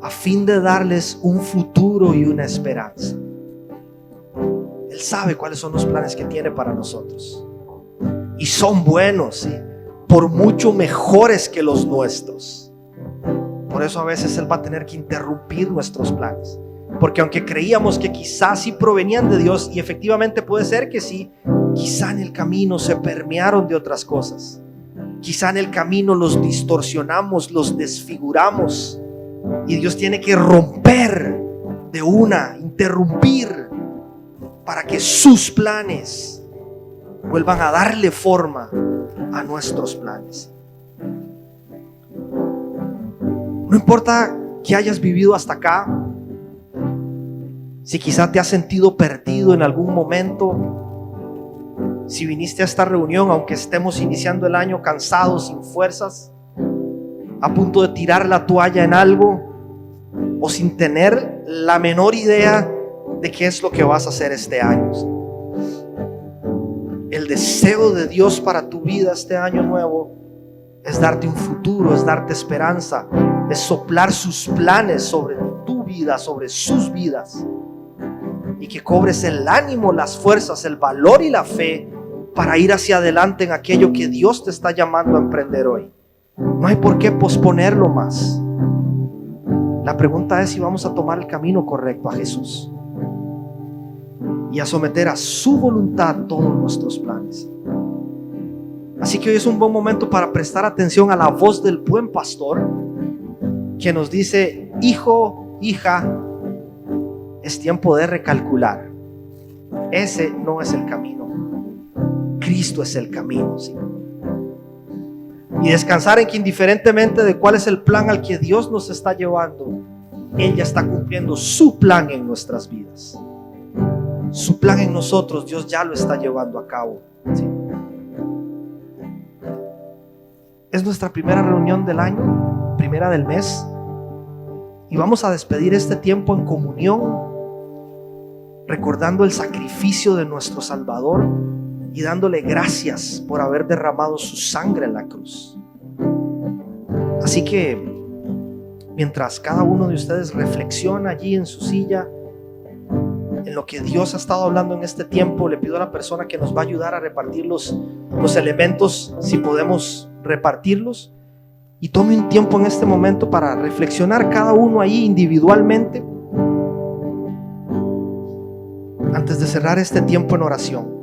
a fin de darles un futuro y una esperanza. Él sabe cuáles son los planes que tiene para nosotros, y son buenos, ¿sí? Por mucho mejores que los nuestros. Por eso a veces Él va a tener que interrumpir nuestros planes, porque aunque creíamos que quizás sí provenían de Dios, y efectivamente puede ser que sí, quizá en el camino se permearon de otras cosas. Quizá en el camino los distorsionamos, los desfiguramos, y Dios tiene que romper de una, interrumpir para que sus planes vuelvan a darle forma a nuestros planes. No importa que hayas vivido hasta acá, si quizá te has sentido perdido en algún momento, si viniste a esta reunión aunque estemos iniciando el año cansados, sin fuerzas, a punto de tirar la toalla en algo, o sin tener la menor idea de qué es lo que vas a hacer este año. El deseo de Dios para tu vida este año nuevo es darte un futuro, es darte esperanza, es soplar sus planes sobre tu vida, sobre sus vidas, y que cobres el ánimo, las fuerzas, el valor y la fe para ir hacia adelante en aquello que Dios te está llamando a emprender hoy. No hay por qué posponerlo más. La pregunta es si vamos a tomar el camino correcto a Jesús y a someter a su voluntad todos nuestros planes. Así que hoy es un buen momento para prestar atención a la voz del buen pastor, que nos dice: hijo, hija, es tiempo de recalcular. Ese no es el camino. Cristo es el camino, ¿sí? Y descansar en que, indiferentemente de cuál es el plan al que Dios nos está llevando, Él ya está cumpliendo su plan en nuestras vidas. Su plan en nosotros, Dios ya lo está llevando a cabo, ¿sí? Es nuestra primera reunión del año, primera del mes, y vamos a despedir este tiempo en comunión, recordando el sacrificio de nuestro Salvador y dándole gracias por haber derramado su sangre en la cruz. Así que mientras cada uno de ustedes reflexiona allí en su silla en lo que Dios ha estado hablando en este tiempo, le pido a la persona que nos va a ayudar a repartir los elementos, si podemos repartirlos, y tome un tiempo en este momento para reflexionar cada uno ahí individualmente antes de cerrar este tiempo en oración.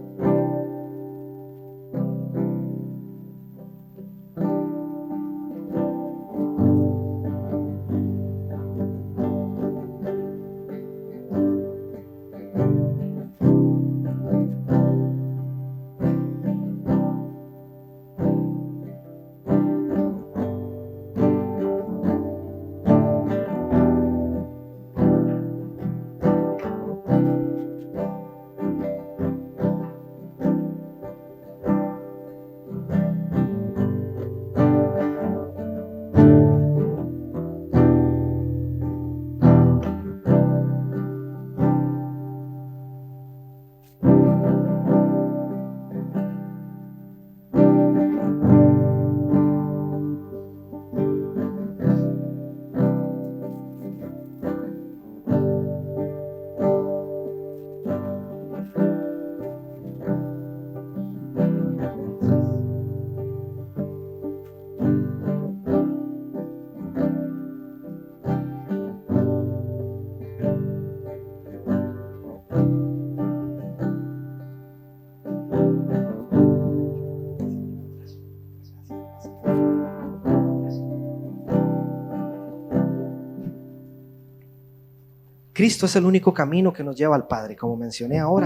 Cristo es el único camino que nos lleva al Padre, como mencioné ahora.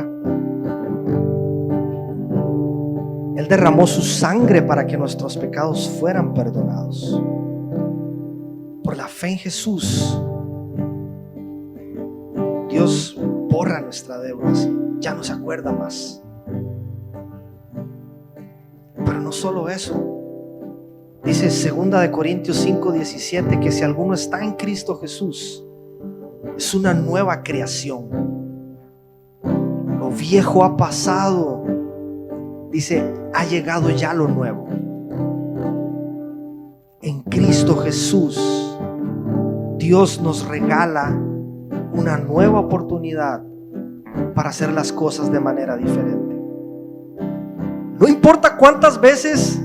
Él derramó su sangre para que nuestros pecados fueran perdonados. Por la fe en Jesús, Dios borra nuestra deuda, ya no se acuerda más. Pero no solo eso, dice 2 Corintios 5:17 que si alguno está en Cristo Jesús, es una nueva creación. Lo viejo ha pasado, dice, ha llegado ya lo nuevo. En Cristo Jesús, Dios nos regala una nueva oportunidad para hacer las cosas de manera diferente. No importa cuántas veces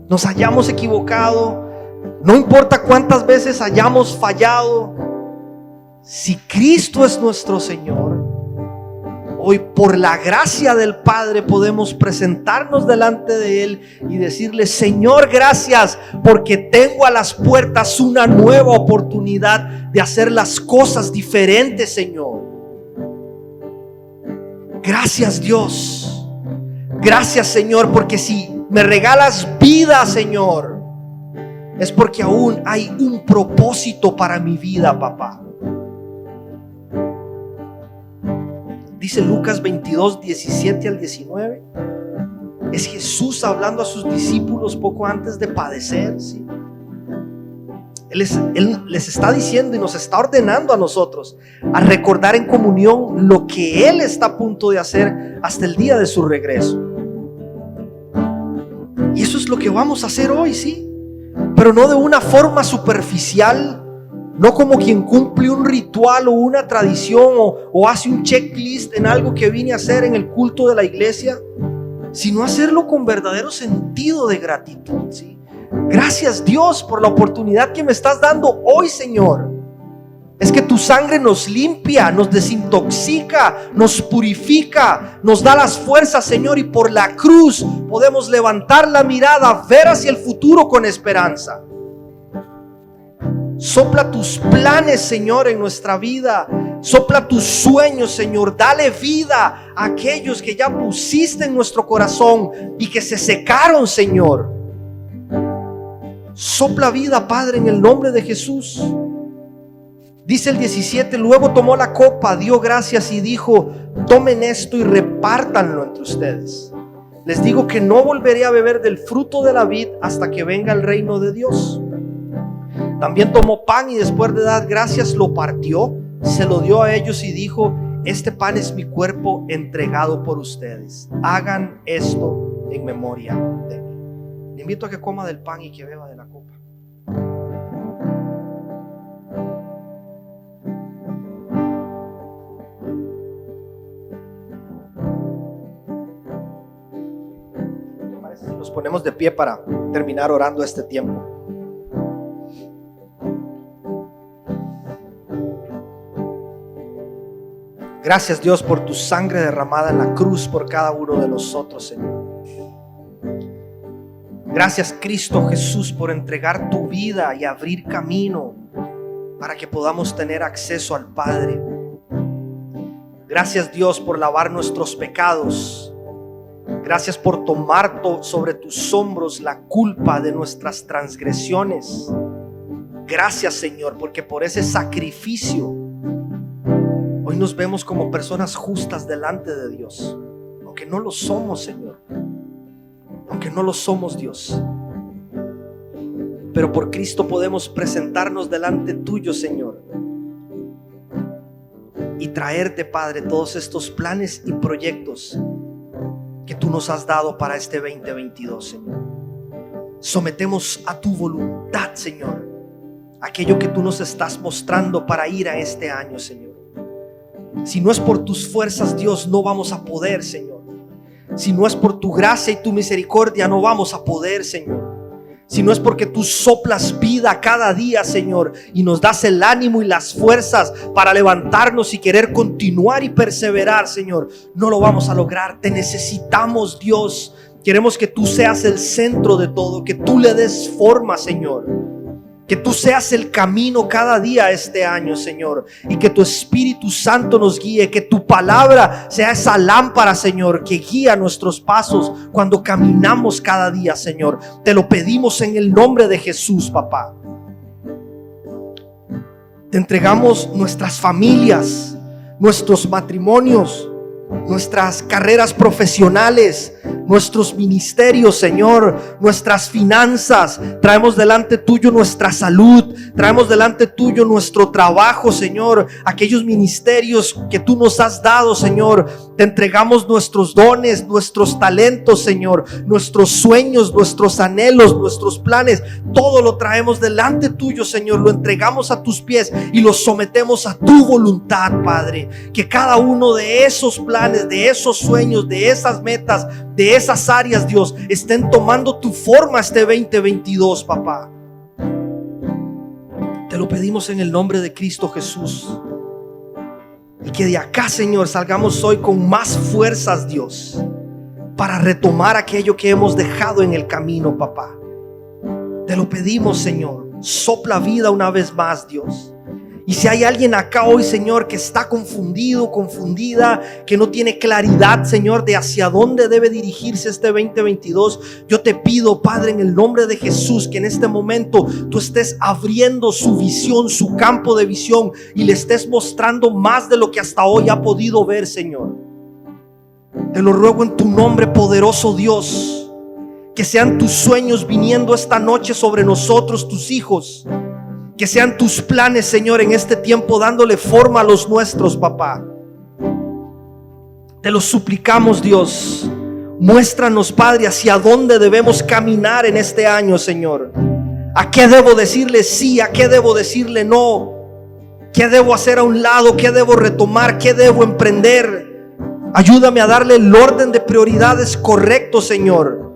nos hayamos equivocado, no importa cuántas veces hayamos fallado, si Cristo es nuestro Señor, hoy por la gracia del Padre podemos presentarnos delante de Él y decirle: Señor, gracias porque tengo a las puertas una nueva oportunidad de hacer las cosas diferentes, Señor. Gracias, Dios. Gracias, Señor, porque si me regalas vida, Señor, es porque aún hay un propósito para mi vida, papá. Dice Lucas 22, 17 al 19. Es Jesús hablando a sus discípulos poco antes de padecer, ¿sí? Él les está diciendo y nos está ordenando a nosotros a recordar en comunión lo que Él está a punto de hacer hasta el día de su regreso. Y eso es lo que vamos a hacer hoy, sí, pero no de una forma superficial, no como quien cumple un ritual o una tradición o hace un checklist en algo que vine a hacer en el culto de la iglesia, sino hacerlo con verdadero sentido de gratitud, ¿sí? Gracias, Dios, por la oportunidad que me estás dando hoy, Señor. Es que tu sangre nos limpia, nos desintoxica, nos purifica, nos da las fuerzas, Señor, y por la cruz podemos levantar la mirada, ver hacia el futuro con esperanza. Sopla tus planes, Señor, en nuestra vida. Sopla tus sueños, Señor. Dale vida a aquellos que ya pusiste en nuestro corazón y que se secaron, Señor. Sopla vida, Padre, en el nombre de Jesús. Dice el 17: luego tomó la copa, dio gracias y dijo: tomen esto y repártanlo entre ustedes. Les digo que no volveré a beber del fruto de la vid hasta que venga el reino de Dios. También tomó pan y después de dar gracias lo partió, se lo dio a ellos y dijo: este pan es mi cuerpo entregado por ustedes. Hagan esto en memoria de mí. Le invito a que coma del pan y que beba de la copa. ¿Qué parece si nos ponemos de pie para terminar orando este tiempo? Gracias, Dios, por tu sangre derramada en la cruz por cada uno de nosotros, Señor. Gracias, Cristo Jesús, por entregar tu vida y abrir camino para que podamos tener acceso al Padre. Gracias, Dios, por lavar nuestros pecados. Gracias por tomar sobre tus hombros la culpa de nuestras transgresiones. Gracias, Señor, porque por ese sacrificio hoy nos vemos como personas justas delante de Dios, aunque no lo somos, Señor, aunque no lo somos, Dios, pero por Cristo podemos presentarnos delante tuyo, Señor, y traerte, Padre, todos estos planes y proyectos que tú nos has dado para este 2022, Señor. Sometemos a tu voluntad, Señor, aquello que tú nos estás mostrando para ir a este año, Señor. Si no es por tus fuerzas, Dios, no vamos a poder, Señor. Si no es por tu gracia y tu misericordia, no vamos a poder, Señor. Si no es porque tú soplas vida cada día, Señor, y nos das el ánimo y las fuerzas para levantarnos y querer continuar y perseverar, Señor, no lo vamos a lograr. Te necesitamos, Dios. Queremos que tú seas el centro de todo, que tú le des forma, Señor. Que tú seas el camino cada día este año, Señor, y que tu Espíritu Santo nos guíe, que tu palabra sea esa lámpara, Señor, que guía nuestros pasos cuando caminamos cada día, Señor. Te lo pedimos en el nombre de Jesús, papá. Te entregamos nuestras familias, nuestros matrimonios, nuestras carreras profesionales, nuestros ministerios, Señor, nuestras finanzas. Traemos delante tuyo nuestra salud, traemos delante tuyo nuestro trabajo, Señor, aquellos ministerios que tú nos has dado, Señor. Te entregamos nuestros dones, nuestros talentos, Señor, nuestros sueños, nuestros anhelos, nuestros planes. Todo lo traemos delante tuyo, Señor. Lo entregamos a tus pies y lo sometemos a tu voluntad, Padre. Que cada uno de esos planes, de esos sueños, de esas metas, de esas áreas, Dios, estén tomando tu forma este 2022, papá. Te lo pedimos en el nombre de Cristo Jesús. Y que de acá, Señor, salgamos hoy con más fuerzas, Dios, para retomar aquello que hemos dejado en el camino, papá. Te lo pedimos, Señor. Sopla vida una vez más, Dios. Y si hay alguien acá hoy, Señor, que está confundido, confundida, que no tiene claridad, Señor, de hacia dónde debe dirigirse este 2022, yo te pido, Padre, en el nombre de Jesús, que en este momento tú estés abriendo su visión, su campo de visión, y le estés mostrando más de lo que hasta hoy ha podido ver, Señor. Te lo ruego en tu nombre, poderoso Dios, que sean tus sueños viniendo esta noche sobre nosotros, tus hijos. Que sean tus planes, Señor, en este tiempo dándole forma a los nuestros, papá. Te lo suplicamos, Dios. Muéstranos, Padre, hacia dónde debemos caminar en este año, Señor. ¿A qué debo decirle sí? ¿A qué debo decirle no? ¿Qué debo hacer a un lado? ¿Qué debo retomar? ¿Qué debo emprender? Ayúdame a darle el orden de prioridades correcto, Señor,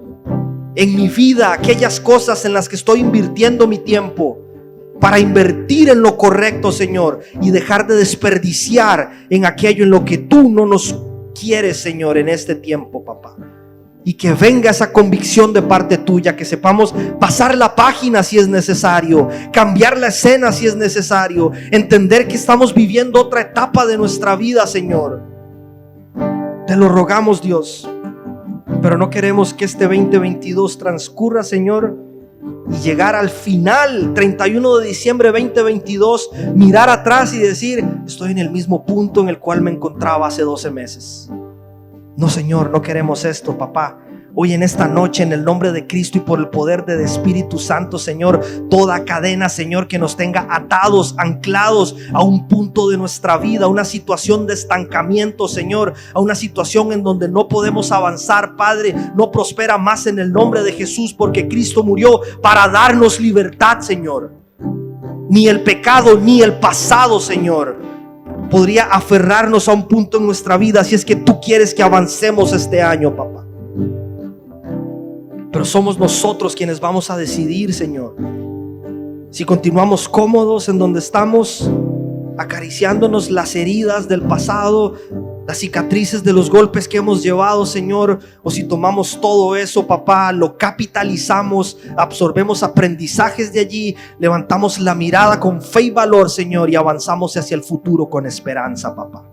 en mi vida, aquellas cosas en las que estoy invirtiendo mi tiempo, para invertir en lo correcto, Señor, y dejar de desperdiciar en aquello en lo que tú no nos quieres, Señor, en este tiempo, papá. Y que venga esa convicción de parte tuya, que sepamos pasar la página si es necesario, cambiar la escena si es necesario, entender que estamos viviendo otra etapa de nuestra vida, Señor. Te lo rogamos, Dios, pero no queremos que este 2022 transcurra, Señor, y llegar al final, 31 de diciembre 2022, mirar atrás y decir: estoy en el mismo punto en el cual me encontraba hace 12 meses. No, Señor, no queremos esto, papá. Hoy en esta noche, en el nombre de Cristo y por el poder del Espíritu Santo, Señor, toda cadena, Señor, que nos tenga atados, anclados a un punto de nuestra vida, a una situación de estancamiento, Señor, a una situación en donde no podemos avanzar, Padre, no prospera más en el nombre de Jesús, porque Cristo murió para darnos libertad, Señor. Ni el pecado ni el pasado, Señor, podría aferrarnos a un punto en nuestra vida si es que tú quieres que avancemos este año, papá. Pero somos nosotros quienes vamos a decidir, Señor, si continuamos cómodos en donde estamos, acariciándonos las heridas del pasado, las cicatrices de los golpes que hemos llevado, Señor, o si tomamos todo eso, papá, lo capitalizamos, absorbemos aprendizajes de allí, levantamos la mirada con fe y valor, Señor, y avanzamos hacia el futuro con esperanza, papá.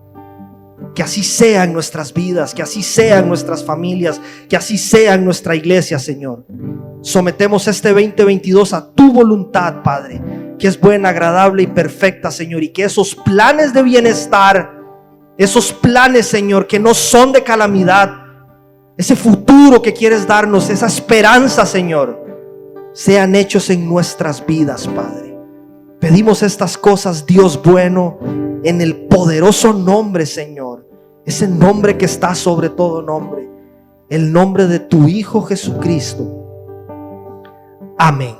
Que así sea en nuestras vidas, que así sea en nuestras familias, que así sea en nuestra iglesia, Señor. Sometemos este 2022 a tu voluntad, Padre, que es buena, agradable y perfecta, Señor, y que esos planes de bienestar, esos planes, Señor, que no son de calamidad, ese futuro que quieres darnos, esa esperanza, Señor, sean hechos en nuestras vidas, Padre. Pedimos estas cosas, Dios bueno, en el poderoso nombre, Señor, ese nombre que está sobre todo nombre, el nombre de tu Hijo Jesucristo. Amén.